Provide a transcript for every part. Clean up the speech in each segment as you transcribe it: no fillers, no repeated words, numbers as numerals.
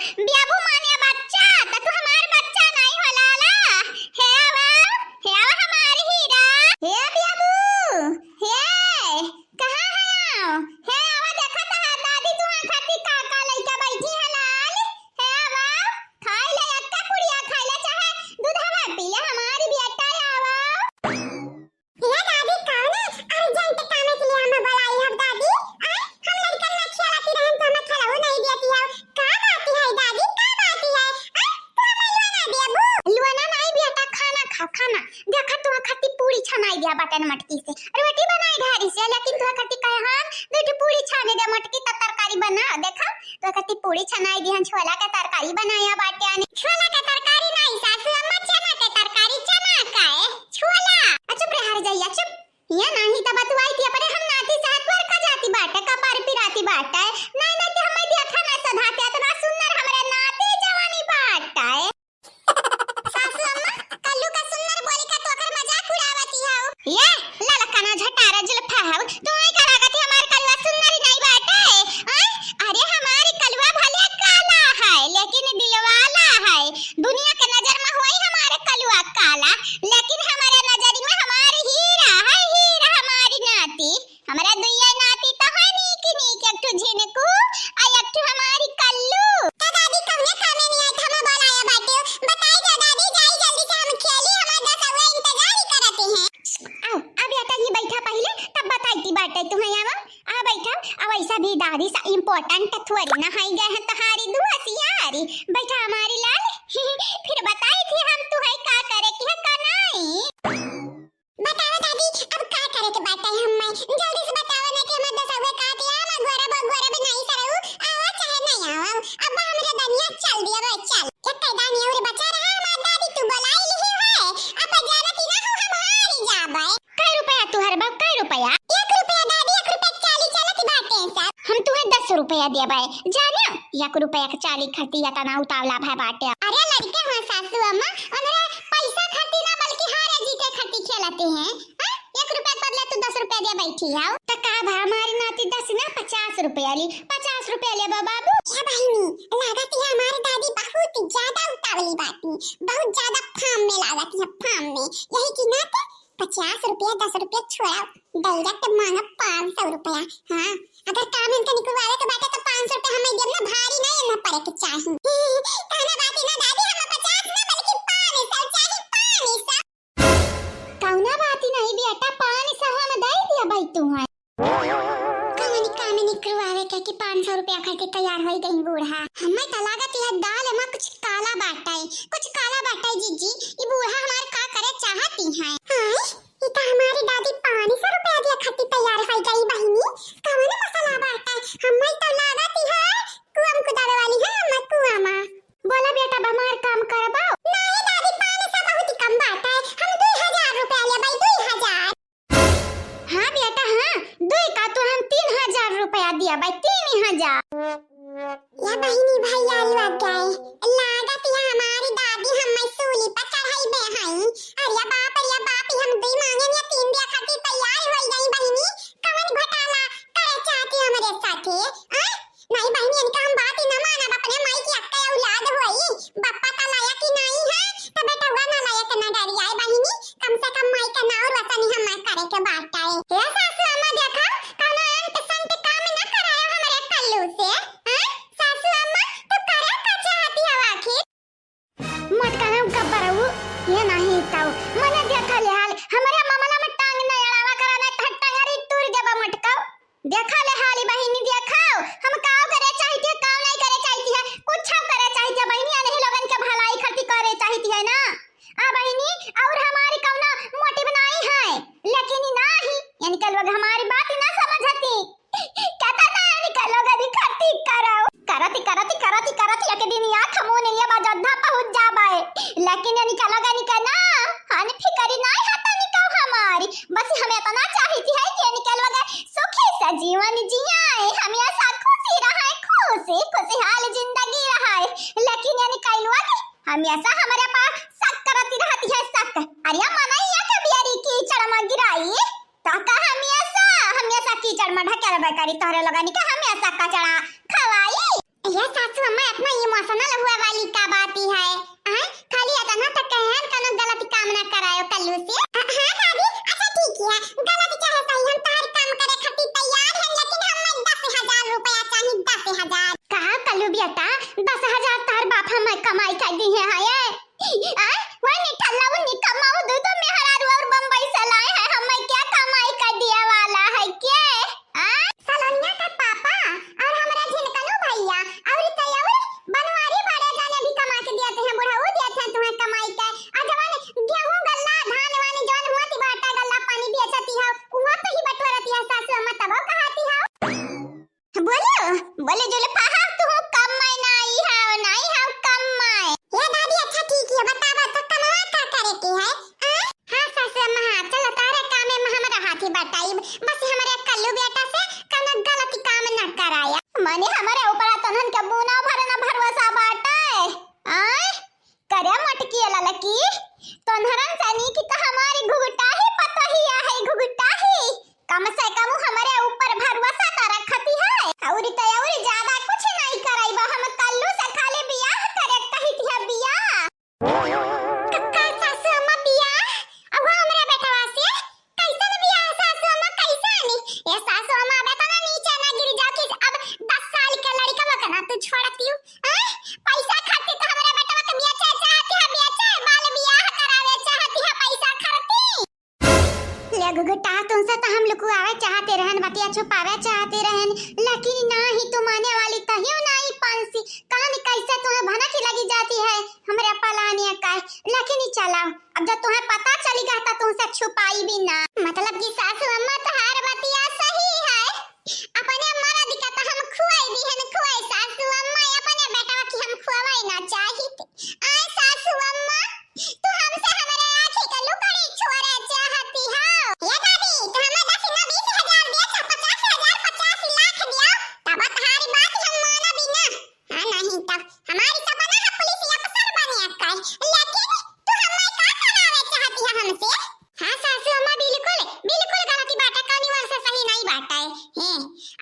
बियाबू माने बच्चा त तू हमार बच्चा नहीं होलाला। हे आवा हमार हीरा। हे बियाबू हे कहां है? हे आवा देखा त है दादी तुहां खाती काका लइका बैठी हलाल। हे आवा खाई ले अक्का पुड़िया खाई ले चाहे दूधवा पी ले हमारी बेटा आवा। ये दादी कौन है? अर्जेंट काम के लिए हमें बुलाई है दादी। हम लड़कन में खेलाती रहन तो हमें खेलऊ नहीं देती है। का बात है दादी का बात है? तो हमें लुआना देबू। लुआना नहीं बेटा खाना खा खाना। देखा तू खाती पूरी छनाई दिया बटन मटकी से। रोटी बनाई घारी से लेकिन तू खाती कहे हां बेटी पूरी छाने दे मटकी त तरकारी बना। देखा तू खाती पूरी छनाई दिहन छोला के तरकारी बनाया बाटे आने। छोला के तरकारी नहीं सासू अम्मा चना के तरकारी चना का है छोला। चुप रे हर जाइया चुप। ये नहीं त बतवाई थी अपने हम नाती साथ पर का जाती बाटे का पार पिराती बाटे। नहीं नहीं तो हमें देखा ना सधाते इतना सुंदर हमरे नाती जवानी बाटे। सासू अम्मा कल्लू का सुंदर बोली का तो अगर मजाक उड़ावती हो। ये ललकना झटारा जुल्फा है तो आई करागती हमार कलवा सुंदरी नहीं बाटे। अरे हमारी कलवा भले काला है लेकिन दिलवाला है। दुनिया के नजर में होई हमारे कलवा काला लेकिन हमारे नजर में हमारी हीरा है। हीरा हमारी नाती हमारा दुइया नाती तो है नीक नीक एक ठो झिनकू आ एक ठो हमारी कल्लू। तो दादी कौने कामे नहीं आई हम बोलाया बाटे बताई दो दादी जाई जल्दी से हम खेली हमारा 10 हुए इंतजार ही करते हैं। आओ अब बेटा ये बैठा पहले तब बताई थी बाटे तुम्हें आवा आ बैठा। अब ऐसा भी दादी सा इंपॉर्टेंट थोड़ी ना है गए है तुम्हारी दुआ सियारी। बैठा हमारी लाल फिर बताई थी हम तुम्हें का करे कि का नहीं। बताओ दादी अब का करे के बात है हम जल्दी से बताओ ना कि हम 10 हुए का दिया मैं गोरा नहीं सरऊ आवा चाहे नहीं आवा अब हमरे दुनिया चल दिया वो चल एक दानी और बचा रहा हमार दादी तू बुलाई ली है अब जानती ना हम हारी जाबे। कै रुपया तुहर बाप कै रुपया? 1 रुपया दादी 1 रुपया 40 चलत बाटे सब हम तुम्हें 10 रुपया देबे जाने 1 रुपया के 40 खती या तना उतावला भाई बाटे। अरे लड़के हां सासू अम्मा हमरा पैसा खती ना बल्कि हारे जीते खती खेलते हैं। 1 रुपया बदले तू 10 रुपया दे बैठी है त का भा हमारी नाती 10 ना 50 रुपया ली 50 रुपया ले बाबू। क्या बहनी लागत है हमारी दादी बहुत ज्यादा उतावली बाटी बहुत ज्यादा फार्म में लागत है फार्म में यही की ना 50 रुपया 10 रुपया छोड़ा डायरेक्ट मांगा 500 रुपया। हां अगर काम इनका निकलवावे तो बाटे तो 500 रुपया हमें देब ना भारी नहीं ना पड़े के चाहिए। कहना बात ना दादी हम 50 ना बल्कि 500 चाहिए 500। कौना बात नहीं बेटा 500 हम दे दिया भाई तू है काम निकलवावे के कि 500 रुपया खर्चे तैयार हो गई बूढ़ा। हमें तो लागत है दाल में कुछ काला बाटा है जीजी ये बूढ़ा हमारे का करे चाहती है। हां ये तो हमारी दादी 500 रुपया दिया खर्चे तैयार हो गई बहनी कौन मसाला बाटा है हमें तो लागत है कुआम कुदावे वाली है हम कुआमा। बोला बेटा बमार काम करबाओ। नहीं दादी 500 बहुत कम बात है हम 2000 रुपया ले भाई 2000। हां बेटा हां 2 का तो हम 3000 रुपया दिया भाई 3000। या बहनी भाई आलू आ गए लागत है हमारी दादी हम सूली पर चढ़ाई बे हई। अरे बाप हम 2 मांगे या 3 दिया खाती तैयार हो गई बहनी कौन घोटाला करे चाहती हमरे साथे। नहीं बहनी इनका हम बात ही ना माना अपने माई की अक्का औलाद होई बापा का लायक ही नहीं है तो बेटा हुआ ना लायक ना डरी आए बहनी कम से कम माई का नाम रोशन ही हम करे के बात है। हे सासू अम्मा देखा कौन अंत संत काम ना कराया हमरे कल्लू से। सासू अम्मा तो करे का चाहती है आखिर मत करम कबरऊ ये नहीं ताऊ मने देखा ले हाल हमरे मामला में टांग न अड़ावा कराना त टंगरी तुर देबा मटकाओ। देखा ले हाली बहिनी देखाओ हम काओ करे चाहती है काओ नहीं करे चाहती है कुछ करे चाहती है बहिनी नहीं लोगन के भलाई खती करे चाहती है ना। आ बहिनी और हमारी कौना मोटिव नहीं है लेकिन नहीं यानी के लोग हमारी बात ना समझती कहता ना यानी के लोग भी खती करती एक दिन या खमोन ले बजद्धा पहुंच जाबे लेकिन यानी के लोग यानी के ना हानि फिकरी नहीं हता निका हमारी बस हमें इतना चाहती है कि यानी के लोग सुखी से जीवन जियाए हम ऐसा खुशी रहे खुशहाल जिंदगी रहे लेकिन यानी के लोग हम ऐसा हमारे पास शक करती रहती है शक। अरे मना या के बियारी कीचड़ में गिराई तो का हम ऐसा कीचड़ में ढकेल बेकारी तोरे लगनी के हम ऐसा कचरा खवाई। ये सासू अम्मा इतना इमोशनल हुआ वाली का बात है हैं खाली अतना तक कहन कनो गलत काम ना करायो कल्लू से हां दादी अच्छा ठीक है गलत चाहे सही हम तार काम करे खातिर तैयार हैं लेकिन हम 10,000 रुपया चाहिए 10,000 कहा कल्लू बेटा 10,000 तार बाप हम कमाई कर दी है हाय आ वही ठल्ला वो निकमाओ दो तो मेहरारू और बंबई से लाए हैं हम क्या कमाई कर दिया वाला है के आ सलोनिया का पापा और हमरा झिनकनो भैया और तैयार बनवारी बाड़े जाने भी कमा के दिए हैं बुढ़ाऊ दिए थे तुम्हें कमाई के आ जवान गेहूं गल्ला धान वानी जौन हुआ ती बाटा गल्ला पानी बेचती हो उहा तो ही बटवरती है सासू अम्मा तब कहाती हो बोलो जो ले पाहा तू कम मैं नहीं है कम मैं ये दादी अच्छा ठीक है बतावा तो कमावा का करे की है हां सासू अम्मा हां चलो तारे काम में हमरा हाथी बटाई बस हमारे कल्लू बेटा से कनो गलत काम न कराया माने हमारे ऊपर तनहन के बुना भरना भरवसा बाटे आय करे मटकी ललकी तनहरन सनी की तो हमारी घुघुटा ही पता ही है घुघुटा ही कम से कम हमारे ऊपर भरवसा तो रखती है और तैयारी ज्यादा कुछ नहीं कराई हम कल्लू से खाली बियाह करे कही थी बियाह कक्का सासू अम्मा बियाह अब हमरा बेटवा से कैसन बियाह सासू अम्मा कैसन ये सासू अम्मा बेटा ना नीचे ना गिर जाओ कि अब 10 साल के लड़का बकना तू छोड़ती हूं पैसा खाती तो हमरा बेटवा के बियाह चाहती है बियाह बाल बियाह करावे चाहती है पैसा खरती ले गुगुटा तुमसे तो हम लोग आवे चाहते रहन बतिया छुपावे चाहते रहन लेकिन ना ही तू माने वाली तहियो नहीं पांसी कान कैसे तुम्हें भनक लगी जाती है हमरे पलानिया का लेकिन चला अब जब तुम्हें पता चलेगा तो तुमसे छुपाई भी ना मतलब कि सासू अम्मा तो हर बतिया सही है अपने मर्द का तो हम खुआई भी है खुआई सासू अम्मा अपने बेटा की हम खुआई ना चाहिए आए सासू अम्मा तू हमसे हमारे आंखें का लुकड़ी छोड़े चाहती हो ये दादी तो हमें 10,000 दिया 50,000 50 लाख दिया तब तुम्हारी बात हम माना भी ना हां नहीं तब हमारी सपना है पुलिस अफसर बने का लेकिन तू हमें का करावे चाहती है हमसे हां सासू अम्मा बिल्कुल बिल्कुल गलती बात है कौन वर्ष सही नहीं बात है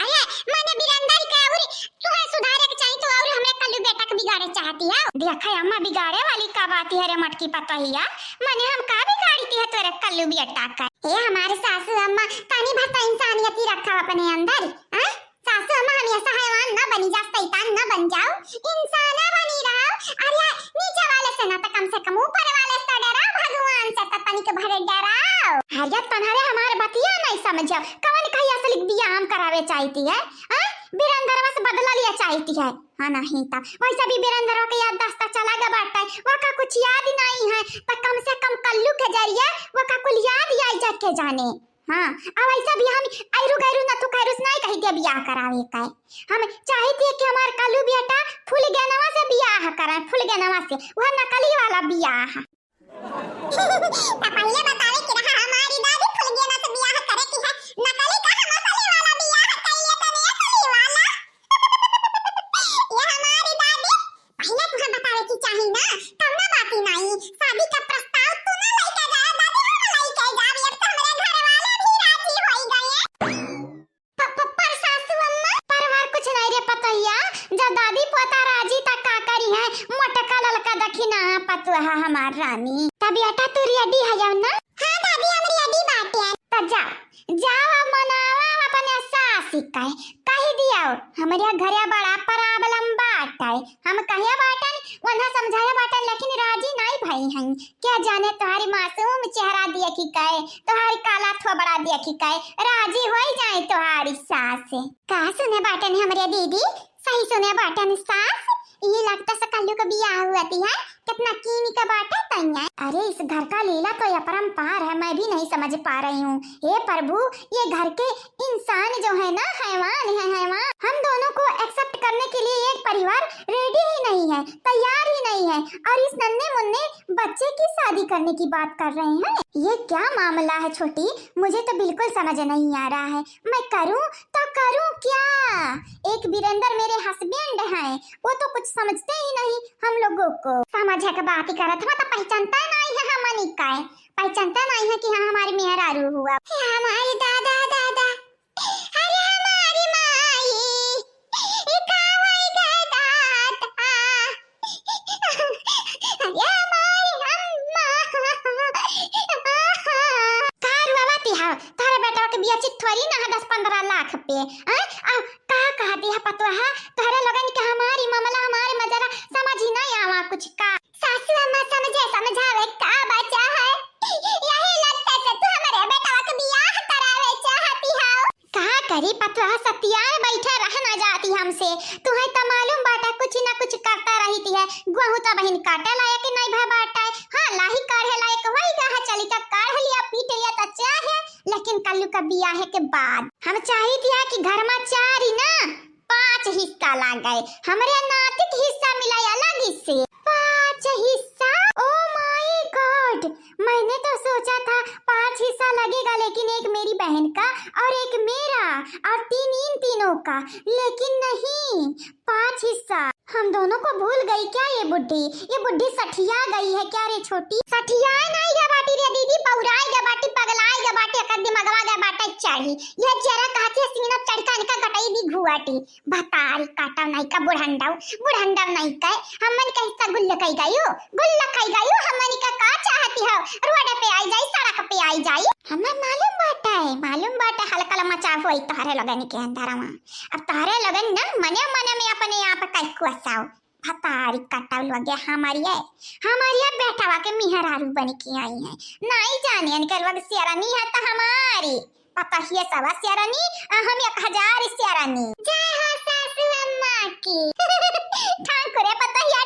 अरे मैंने बिरंदाई का और तुम्हें सुधारे के चाहिए तो और हमें कल्लू बेटा को बिगाड़े चाहती है देखा अम्मा बिगाड़े वाली का बात है रे मटकी पता ही है मैंने हम का बिगाड़ती है तेरे कल्लू बेटा का ये हमारे सासू अम्मा पानी भरता इंसानियत ही रखा अपने अंदर हैं सासू अम्मा हम ऐसा हैवान ना बनी जा शैतान ना बन जाओ इंसान बनी रहो अरे नीचे वाले से ना तो कम से कम ऊपर वाले से डराओ भगवान से तो तनिक भरे डराओ हरियत तन्हारे हमारे बतिया नहीं समझो कौन कही असली बियाह हम करावे चाहती है हैं बिरंदरवा से बदला लिया चाहती है हां नहीं था वैसे भी बिरंदरवा के याद दस्ता चला गया बाटा है वो का कुछ याद नहीं है तो कम से कम कल्लू के जरिए वो का कुल याद आई जा के जाने हां अब ऐसा भी हम आइरु गैरु न तो कैरुस नहीं कही के बियाह करावे का हम चाहती है कि हमार कल्लू बेटा फूल गनवा से बियाह कराए फूल गनवा से वो नकली वाला बियाह पहले बतावे कि रहा हमारी दादी फूल गना से बियाह करे की है नकली का हम असली वाला बियाह कर लिए तो नहीं असली वाला ये हमारी दादी पहले तुम्हें बतावे की चाहिए ना तब ना बाकी नहीं शादी का प्रस्ताव तू ना लेके जा दादी हम लेके जा अब तो हमारे घर वाले भी राजी हो गए पर सासू अम्मा परिवार कुछ नहीं रे पतैया जब दादी पोता राजी तक का करी है मोटका ललका दखिना पतुआ हमार रानी तभी अटा तू रेडी है जाओ ना हां दादी हम रेडी बाटे त जाओ मनावा अपने सास का कही दियाओ हमारे घरे बड़ा प्रॉब्लम बाटे हम कहिया बाटन वना समझाया बाटन लेकिन राजी नहीं भाई हैं क्या जाने तुम्हारी मासूम चेहरा दिया कि कहे तुम्हारी काला थोबड़ा दिया कि कहे राजी हो जाए तुम्हारी सास से का सुने बाटन हमारे दीदी सही सुने बाटन सास ये लगता है कल्लू का बियाह हुआ है कितना कीमी का बाटा तैया अरे इस घर का लीला तो अपरंपार है मैं भी नहीं समझ पा रही हूँ हे प्रभु ये घर के इंसान जो है ना हैवान हम दोनों को एक्सेप्ट करने के लिए एक परिवार रेडी ही नहीं है तैयार ही नहीं है और इस नन्हे मुन्ने बच्चे की शादी करने की बात कर रहे हैं ये क्या मामला है छोटी मुझे तो बिल्कुल समझ नहीं आ रहा है मैं करूँ तो करूँ क्या एक वीरेंद्र मेरे हस्बैंड हैं वो तो कुछ समझते ही नहीं हम लोगों को समझ के बात ही करत हो तो पहचानता नहीं है हमनी का पहचानता नहीं है कि हाँ हमारी मेहरारू हुआ हमारी दादा अरे हमारी माई इकावई गए दादा पे कहा दिया पतवा है तोहरे लोगन के हमारी मामला हमारे मजरा समझ ही नहीं आवा कुछ का सासू अम्मा समझावे का बचा है यही लगता है तू हमारे बेटा के बियाह करावे चाहती हो कहा करी पतवा सतिया बैठा रह ना जाती हमसे तुम्हें तो मालूम बाटा कुछ ना कुछ करता रहती है गुहू तो बहन काटे लायक नहीं भा बाटा है हां लाही काढ़े लायक वही कहा चली का काढ़ लिया पीट लिया तो चाहे लेकिन कल्लू का बियाह के बाद हम चाहती है कि घर में 4 ही ना 5 हिस्सा ला गए हमरे नातिक हिस्सा मिला अलग हिस्से 5 हिस्सा ओ माय गॉड मैंने तो सोचा था 5 हिस्सा लगेगा लेकिन एक मेरी बहन का और एक मेरा और 3 इन तीनों का लेकिन नहीं 5 हिस्सा हम दोनों को भूल गई क्या ये बुढ़ी सठिया गई है क्या रे छोटी सठिया नहीं गा बाटी रे दीदी पौराई गा बाटी पगलाई गा बाटी अकद दिमागवा गा बाटा चढ़ी ये जरा कहती है सीना चढ़काने का कटाई दी घुआटी भतारी काटा नहीं का बुढ़ंडा नहीं का हमन का हिस्सा गुल्ला खाई गयो हमन का चाहती हो रोड पे आई जाई सड़क पे आई जाई हमें मालूम बाटा हल्का मचाव होई तोहरे लगन के अंदर में अब तोहरे लगन ना मने में अपने आप कई कुसाओ भतारी कटाव लगे हमारी बेटावा के मिहरारू बन के आई है नहीं जाने इनके लोग सियारानी है तो हमारी पता ही है सवा सियारानी हम 1000 सियारानी जय हो सासू अम्मा की ठाकुरे पता ही